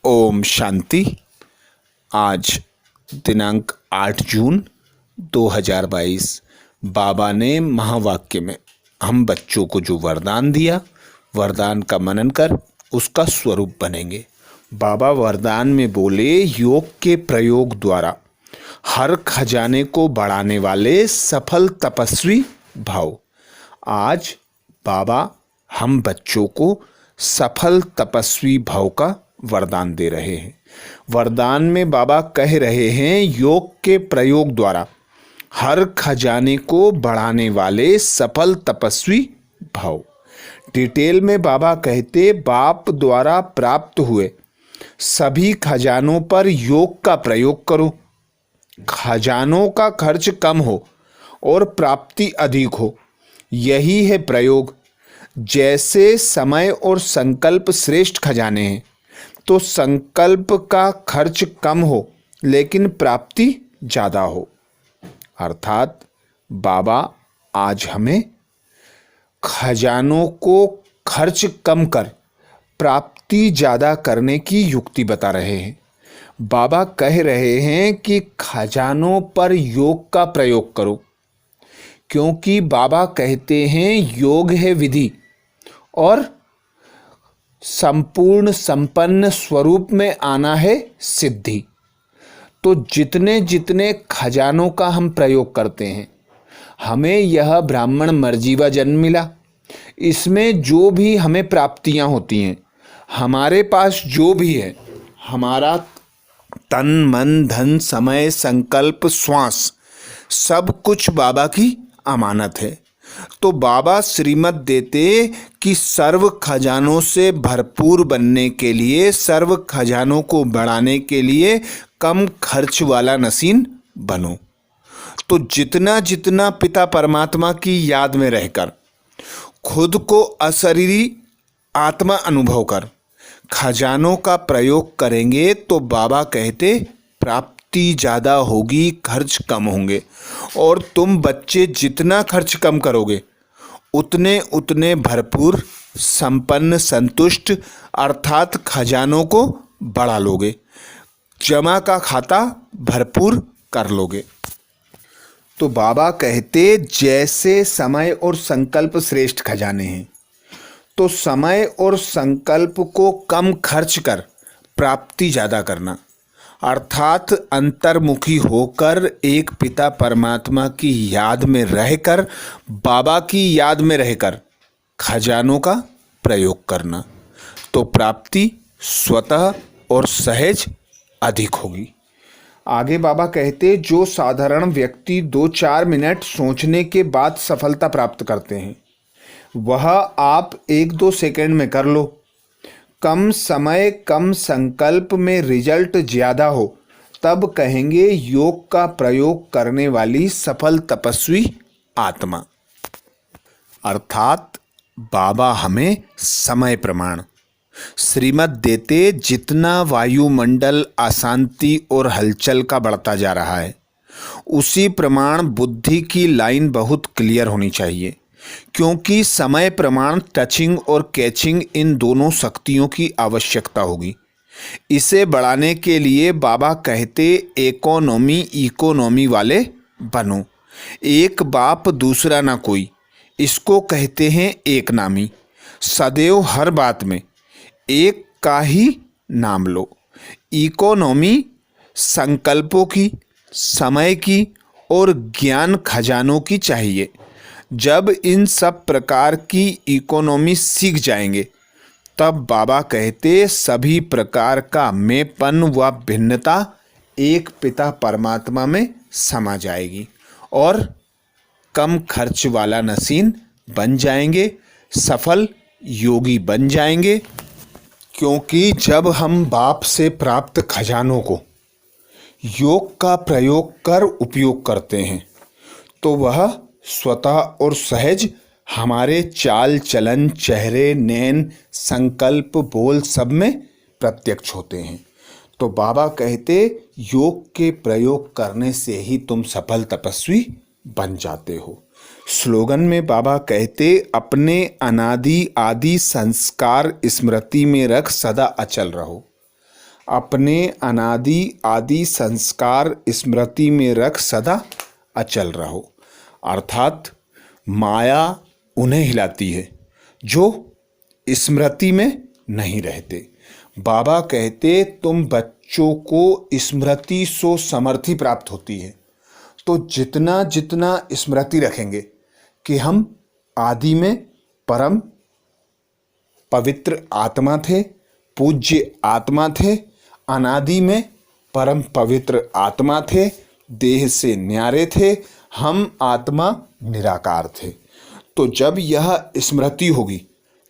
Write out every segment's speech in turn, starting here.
ओम शांति। आज दिनांक 8 जून 2022 बाबा ने महावाक्य में हम बच्चों को जो वरदान दिया, वरदान का मनन कर उसका स्वरूप बनेंगे। बाबा वरदान में बोले, योग के प्रयोग द्वारा हर खजाने को बढ़ाने वाले सफल तपस्वी भव। आज बाबा हम बच्चों को सफल तपस्वी भव का वरदान दे रहे हैं। वरदान में बाबा कह रहे हैं, योग के प्रयोग द्वारा हर खजाने को बढ़ाने वाले सफल तपस्वी भव। डिटेल में बाबा कहते, बाप द्वारा प्राप्त हुए सभी खजानों पर योग का प्रयोग करो। खजानों का खर्च कम हो और प्राप्ति अधिक हो, यही है प्रयोग। जैसे समय और संकल्प श्रेष्ठ खजाने हैं, तो संकल्प का खर्च कम हो लेकिन प्राप्ति ज़्यादा हो। अर्थात बाबा आज हमें खजानों को खर्च कम कर प्राप्ति ज़्यादा करने की युक्ति बता रहे हैं। बाबा कह रहे हैं कि खजानों पर योग का प्रयोग करो, क्योंकि बाबा कहते हैं योग है विधि और संपूर्ण संपन्न स्वरूप में आना है सिद्धि। तो जितने जितने खजानों का हम प्रयोग करते हैं, हमें यह ब्राह्मण मर्जीवा जन्म मिला, इसमें जो भी हमें प्राप्तियां होती हैं, हमारे पास जो भी है, हमारा तन मन धन समय संकल्प श्वास सब कुछ बाबा की अमानत है। तो बाबा श्रीमत देते कि सर्व खजानों से भरपूर बनने के लिए, सर्व खजानों को बढ़ाने के लिए कम खर्च वाला नसीन बनो। तो जितना जितना पिता परमात्मा की याद में रहकर खुद को अशरीरी आत्मा अनुभव कर खजानों का प्रयोग करेंगे, तो बाबा कहते प्राप्ति ज़्यादा होगी, खर्च कम होंगे। और तुम बच्चे जितना खर्च कम करोगे, उतने उतने भरपूर संपन्न संतुष्ट अर्थात खजानों को बढ़ा लोगे, जमा का खाता भरपूर कर लोगे। तो बाबा कहते, जैसे समय और संकल्प श्रेष्ठ खजाने हैं, तो समय और संकल्प को कम खर्च कर प्राप्ति ज़्यादा करना, अर्थात अंतर्मुखी होकर एक पिता परमात्मा की याद में रहकर, बाबा की याद में रहकर खजानों का प्रयोग करना, तो प्राप्ति स्वतः और सहज अधिक होगी। आगे बाबा कहते, जो साधारण व्यक्ति 2-4 मिनट सोचने के बाद सफलता प्राप्त करते हैं, वह आप 1-2 सेकंड में कर लो। कम समय कम संकल्प में रिजल्ट ज़्यादा हो, तब कहेंगे योग का प्रयोग करने वाली सफल तपस्वी आत्मा। अर्थात बाबा हमें समय प्रमाण श्रीमत देते, जितना वायुमंडल अशांति और हलचल का बढ़ता जा रहा है, उसी प्रमाण बुद्धि की लाइन बहुत क्लियर होनी चाहिए, क्योंकि समय प्रमाण टचिंग और कैचिंग इन दोनों शक्तियों की आवश्यकता होगी। इसे बढ़ाने के लिए बाबा कहते, इकोनॉमी वाले बनो। एक बाप दूसरा ना कोई, इसको कहते हैं एक नामी। सदैव हर बात में एक का ही नाम लो। इकोनॉमी संकल्पों की, समय की और ज्ञान खजानों की चाहिए। जब इन सब प्रकार की इकोनॉमी सीख जाएंगे, तब बाबा कहते सभी प्रकार का मैंपन व भिन्नता एक पिता परमात्मा में समा जाएगी और कम खर्च वाला नसीन बन जाएंगे, सफल योगी बन जाएंगे। क्योंकि जब हम बाप से प्राप्त खजानों को योग का प्रयोग कर उपयोग करते हैं, तो वह स्वतः और सहज हमारे चाल चलन, चेहरे, नैन, संकल्प, बोल सब में प्रत्यक्ष होते हैं। तो बाबा कहते, योग के प्रयोग करने से ही तुम सफल तपस्वी बन जाते हो। स्लोगन में बाबा कहते, अपने अनादि आदि संस्कार स्मृति में रख सदा अचल रहो। अपने अनादि आदि संस्कार स्मृति में रख सदा अचल रहो। अर्थात माया उन्हें हिलाती है जो स्मृति में नहीं रहते। बाबा कहते तुम बच्चों को स्मृति सो समर्थि प्राप्त होती है। तो जितना जितना स्मृति रखेंगे कि हम आदि में परम पवित्र आत्मा थे, पूज्य आत्मा थे, अनादि में परम पवित्र आत्मा थे, देह से न्यारे थे, हम आत्मा निराकार थे। तो जब यह स्मृति होगी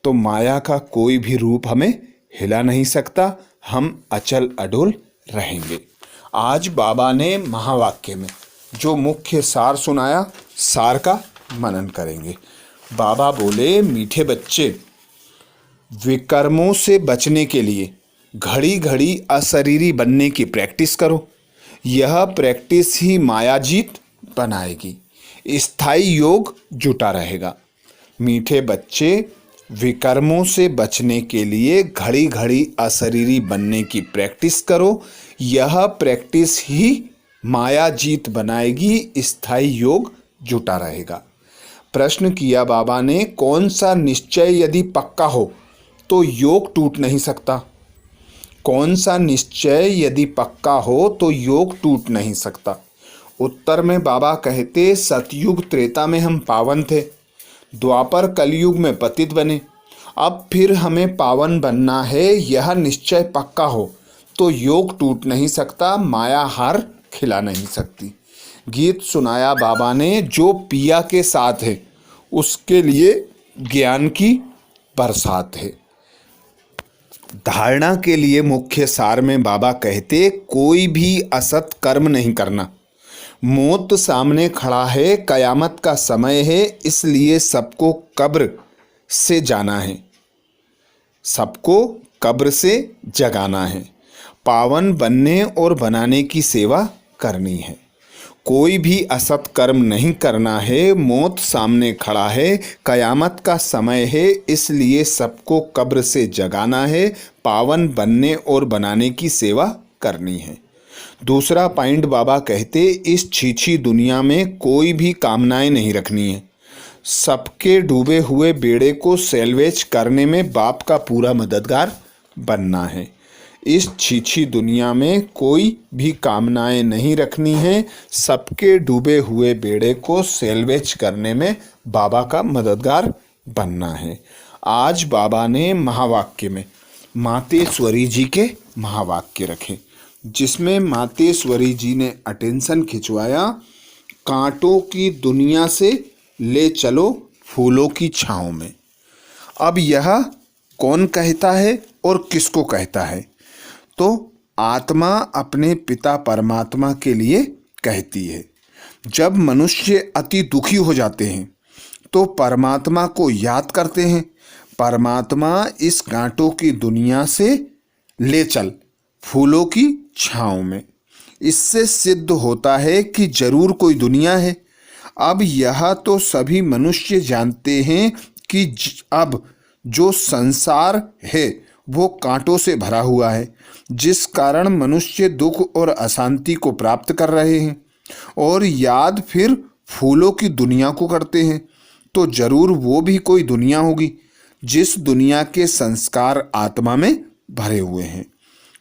तो माया का कोई भी रूप हमें हिला नहीं सकता, हम अचल अडोल रहेंगे। आज बाबा ने महावाक्य में जो मुख्य सार सुनाया, सार का मनन करेंगे। बाबा बोले, मीठे बच्चे, विकर्मों से बचने के लिए घड़ी घड़ी अशरीरी बनने की प्रैक्टिस करो। यह प्रैक्टिस ही मायाजीत बनाएगी, स्थायी योग जुटा रहेगा। मीठे बच्चे, विकर्मों से बचने के लिए घड़ी घड़ी अशरीरी बनने की प्रैक्टिस करो। यह प्रैक्टिस ही मायाजीत बनाएगी, स्थायी योग जुटा रहेगा। प्रश्न किया बाबा ने, कौन सा निश्चय यदि पक्का हो तो योग टूट नहीं सकता? कौन सा निश्चय यदि पक्का हो तो योग टूट नहीं सकता? उत्तर में बाबा कहते, सतयुग त्रेता में हम पावन थे, द्वापर कलयुग में पतित बने, अब फिर हमें पावन बनना है। यह निश्चय पक्का हो तो योग टूट नहीं सकता, माया हार खिला नहीं सकती। गीत सुनाया बाबा ने, जो पिया के साथ है उसके लिए ज्ञान की बरसात है। धारणा के लिए मुख्य सार में बाबा कहते, कोई भी असत कर्म नहीं करना। मौत सामने खड़ा है, कयामत का समय है, इसलिए सबको कब्र से जाना है, सबको कब्र से जगाना है, पावन बनने और बनाने की सेवा करनी है। कोई भी असत कर्म नहीं करना है, मौत सामने खड़ा है, कयामत का समय है, इसलिए सबको कब्र से जगाना है, पावन बनने और बनाने की सेवा करनी है। दूसरा पॉइंट बाबा कहते, इस छीछी दुनिया में कोई भी कामनाएं नहीं रखनी है। सबके डूबे हुए बेड़े को सैल्वेज करने में बाप का पूरा मददगार बनना है। इस छीछी दुनिया में कोई भी कामनाएं नहीं रखनी है, सबके डूबे हुए बेड़े को सैल्वेज करने में बाबा का मददगार बनना है। आज बाबा ने महावाक्य में मातेश्वरी जी के महावाक्य रखे, जिसमें मातेश्वरी जी ने अटेंशन खिंचवाया, कांटों की दुनिया से ले चलो फूलों की छाँव में। अब यह कौन कहता है और किसको कहता है? तो आत्मा अपने पिता परमात्मा के लिए कहती है। जब मनुष्य अति दुखी हो जाते हैं तो परमात्मा को याद करते हैं, परमात्मा इस कांटों की दुनिया से ले चल फूलों की छाँव में। इससे सिद्ध होता है कि जरूर कोई दुनिया है। अब यह तो सभी मनुष्य जानते हैं कि अब जो संसार है वो कांटों से भरा हुआ है, जिस कारण मनुष्य दुख और अशांति को प्राप्त कर रहे हैं, और याद फिर फूलों की दुनिया को करते हैं। तो जरूर वो भी कोई दुनिया होगी जिस दुनिया के संस्कार आत्मा में भरे हुए हैं।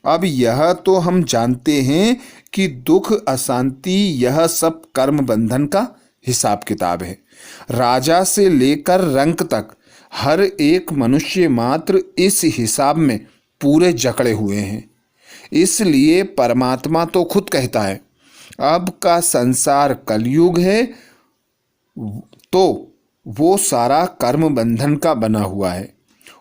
अब यह तो हम जानते हैं कि दुख अशांति यह सब कर्म बंधन का हिसाब किताब है। राजा से लेकर रंक तक हर एक मनुष्य मात्र इस हिसाब में पूरे जकड़े हुए हैं। इसलिए परमात्मा तो खुद कहता है, अब का संसार कलयुग है, तो वो सारा कर्म बंधन का बना हुआ है,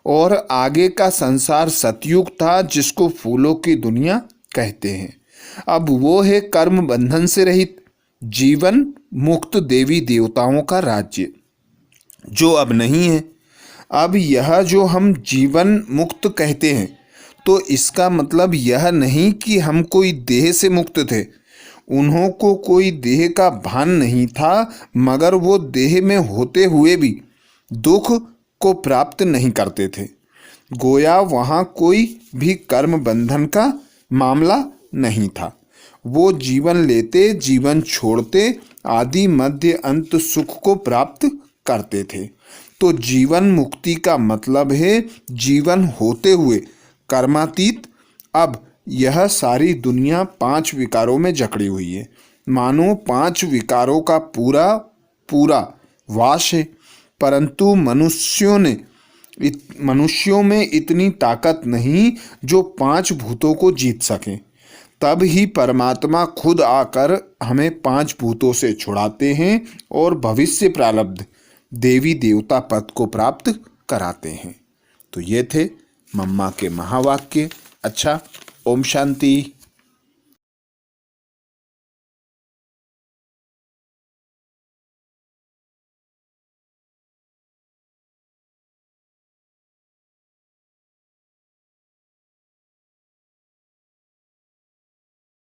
और आगे का संसार सतयुग था जिसको फूलों की दुनिया कहते हैं। अब वो है कर्म बंधन से रहित जीवन मुक्त देवी देवताओं का राज्य, जो अब नहीं है। अब यह जो हम जीवन मुक्त कहते हैं, तो इसका मतलब यह नहीं कि हम कोई देह से मुक्त थे। उन्हों को कोई देह का भान नहीं था, मगर वो देह में होते हुए भी दुख को प्राप्त नहीं करते थे। गोया वहाँ कोई भी कर्म बंधन का मामला नहीं था। वो जीवन लेते, जीवन छोड़ते, आदि मध्य अंत सुख को प्राप्त करते थे। तो जीवन मुक्ति का मतलब है जीवन होते हुए कर्मातीत। अब यह सारी दुनिया 5 विकारों में जकड़ी हुई है, मानो 5 विकारों का पूरा पूरा वास है। परंतु मनुष्यों में इतनी ताकत नहीं जो 5 भूतों को जीत सके। तब ही परमात्मा खुद आकर हमें 5 भूतों से छुड़ाते हैं और भविष्य प्रारब्ध देवी देवता पद को प्राप्त कराते हैं। तो ये थे मम्मा के महावाक्य। अच्छा, ओम शांति।